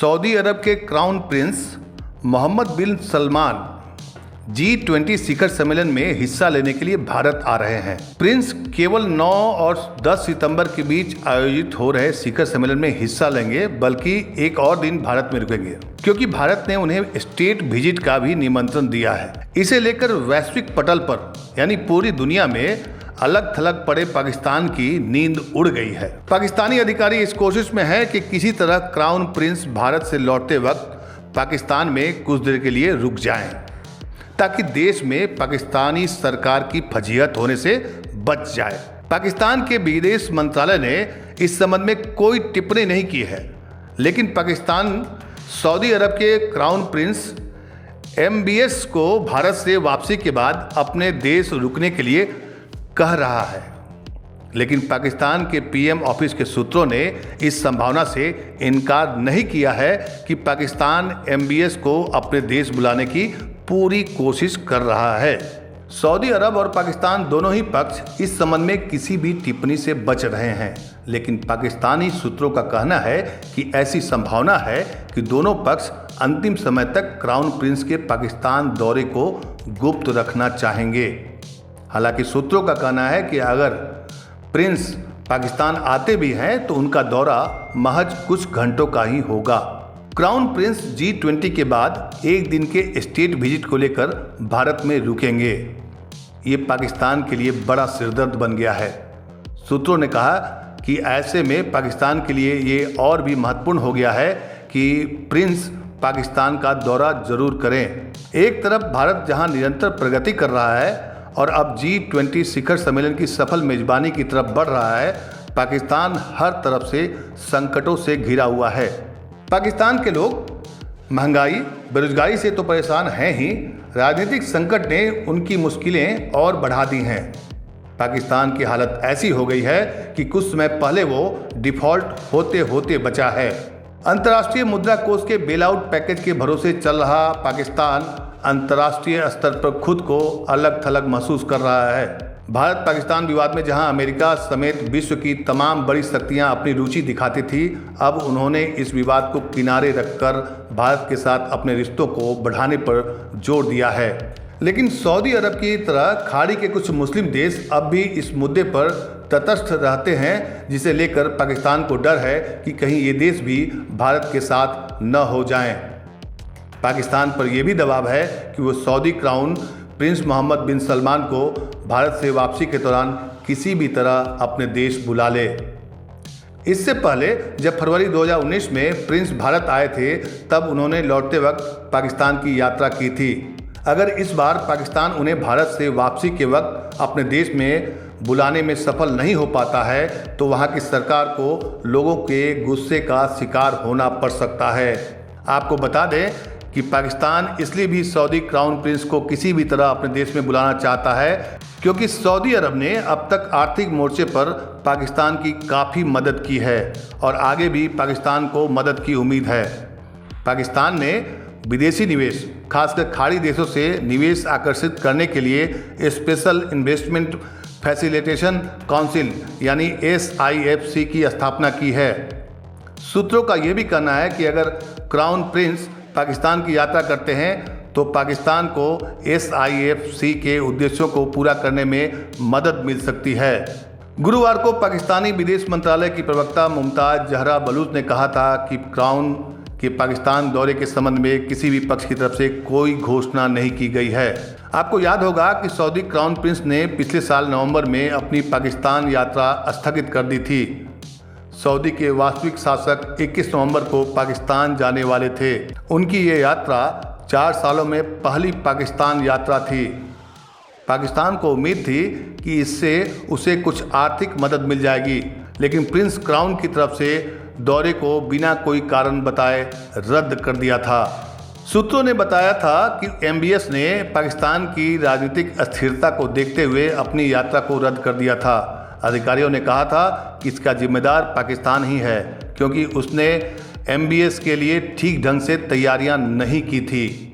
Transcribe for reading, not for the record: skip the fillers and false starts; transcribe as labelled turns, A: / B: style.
A: Saudi अरब के crown Prince Mohammad बिन Salman G20 शिखर सम्मेलन में हिस्सा लेने के लिए भारत आ रहे हैं। प्रिंस केवल 9 और 10 सितंबर के बीच आयोजित हो रहे शिखर सम्मेलन में हिस्सा लेंगे, बल्कि एक और दिन भारत में रुकेंगे, क्योंकि भारत ने उन्हें स्टेट विजिट का भी निमंत्रण दिया है। इसे लेकर वैश्विक पटल पर यानी पूरी दुनिया में अलग थलग पड़े पाकिस्तान की नींद उड़ गई है। पाकिस्तानी अधिकारी इस कोशिश में है कि किसी तरह क्राउन प्रिंस भारत से लौटते वक्त पाकिस्तान में कुछ देर के लिए रुक जाएं, ताकि देश में पाकिस्तानी सरकार की फजीहत होने से बच जाए। पाकिस्तान के विदेश मंत्रालय ने इस संबंध में कोई टिप्पणी नहीं की है, लेकिन पाकिस्तान सऊदी अरब के क्राउन प्रिंस MBS को भारत से वापसी के बाद अपने देश रुकने के लिए कह रहा है। लेकिन पाकिस्तान के PM ऑफिस के सूत्रों ने इस संभावना से इनकार नहीं किया है कि पाकिस्तान MBS को अपने देश बुलाने की पूरी कोशिश कर रहा है। सऊदी अरब और पाकिस्तान दोनों ही पक्ष इस संबंध में किसी भी टिप्पणी से बच रहे हैं, लेकिन पाकिस्तानी सूत्रों का कहना है कि ऐसी संभावना है कि दोनों पक्ष अंतिम समय तक क्राउन प्रिंस के पाकिस्तान दौरे को गुप्त रखना चाहेंगे। हालांकि सूत्रों का कहना है कि अगर प्रिंस पाकिस्तान आते भी हैं तो उनका दौरा महज कुछ घंटों का ही होगा। क्राउन प्रिंस G20 के बाद एक दिन के स्टेट विजिट को लेकर भारत में रुकेंगे। ये पाकिस्तान के लिए बड़ा सिरदर्द बन गया है। सूत्रों ने कहा कि ऐसे में पाकिस्तान के लिए ये और भी महत्वपूर्ण हो गया है कि प्रिंस पाकिस्तान का दौरा जरूर करें। एक तरफ भारत जहां निरंतर प्रगति कर रहा है और अब G20 शिखर सम्मेलन की सफल मेजबानी की तरफ बढ़ रहा है, पाकिस्तान हर तरफ से संकटों से घिरा हुआ है। पाकिस्तान के लोग महंगाई, बेरोजगारी से तो परेशान हैं ही, राजनीतिक संकट ने उनकी मुश्किलें और बढ़ा दी हैं। पाकिस्तान की हालत ऐसी हो गई है कि कुछ समय पहले वो डिफॉल्ट होते होते बचा है। अंतर्राष्ट्रीय मुद्रा कोष के बेलआउट पैकेज के भरोसे चल रहा पाकिस्तान अंतर्राष्ट्रीय स्तर पर खुद को अलग थलग महसूस कर रहा है। भारत पाकिस्तान विवाद में जहां अमेरिका समेत विश्व की तमाम बड़ी शक्तियां अपनी रुचि दिखाती थी, अब उन्होंने इस विवाद को किनारे रखकर भारत के साथ अपने रिश्तों को बढ़ाने पर जोर दिया है। लेकिन सऊदी अरब की तरह खाड़ी के कुछ मुस्लिम देश अब भी इस मुद्दे पर तटस्थ रहते हैं, जिसे लेकर पाकिस्तान को डर है कि कहीं ये देश भी भारत के साथ न हो जाएं। पाकिस्तान पर यह भी दबाव है कि वो सऊदी क्राउन प्रिंस मोहम्मद बिन सलमान को भारत से वापसी के दौरान किसी भी तरह अपने देश बुला ले। इससे पहले जब फरवरी 2019 में प्रिंस भारत आए थे, तब उन्होंने लौटते वक्त पाकिस्तान की यात्रा की थी। अगर इस बार पाकिस्तान उन्हें भारत से वापसी के वक्त अपने देश में बुलाने में सफल नहीं हो पाता है, तो वहाँ की सरकार को लोगों के गुस्से का शिकार होना पड़ सकता है। आपको बता दें कि पाकिस्तान इसलिए भी सऊदी क्राउन प्रिंस को किसी भी तरह अपने देश में बुलाना चाहता है, क्योंकि सऊदी अरब ने अब तक आर्थिक मोर्चे पर पाकिस्तान की काफ़ी मदद की है और आगे भी पाकिस्तान को मदद की उम्मीद है। पाकिस्तान ने विदेशी निवेश, खासकर खाड़ी देशों से निवेश आकर्षित करने के लिए स्पेशल इन्वेस्टमेंट फैसिलिटेशन काउंसिल यानी SIFC की स्थापना की है। सूत्रों का यह भी कहना है कि अगर क्राउन प्रिंस पाकिस्तान की यात्रा करते हैं तो पाकिस्तान को SIFC के उद्देश्यों को पूरा करने में मदद मिल सकती है। गुरुवार को पाकिस्तानी विदेश मंत्रालय की प्रवक्ता मुमताज जहरा बलूच ने कहा था कि क्राउन के पाकिस्तान दौरे के संबंध में किसी भी पक्ष की तरफ से कोई घोषणा नहीं की गई है। आपको याद होगा कि सऊदी क्राउन प्रिंस ने पिछले साल नवंबर में अपनी पाकिस्तान यात्रा स्थगित कर दी थी। सऊदी के वास्तविक शासक 21 नवंबर को पाकिस्तान जाने वाले थे। उनकी ये यात्रा 4 सालों में पहली पाकिस्तान यात्रा थी। पाकिस्तान को उम्मीद थी कि इससे उसे कुछ आर्थिक मदद मिल जाएगी, लेकिन प्रिंस क्राउन की तरफ से दौरे को बिना कोई कारण बताए रद्द कर दिया था। सूत्रों ने बताया था कि MBS ने पाकिस्तान की राजनीतिक अस्थिरता को देखते हुए अपनी यात्रा को रद्द कर दिया था। अधिकारियों ने कहा था कि इसका जिम्मेदार पाकिस्तान ही है, क्योंकि उसने MBS के लिए ठीक ढंग से तैयारियां नहीं की थी।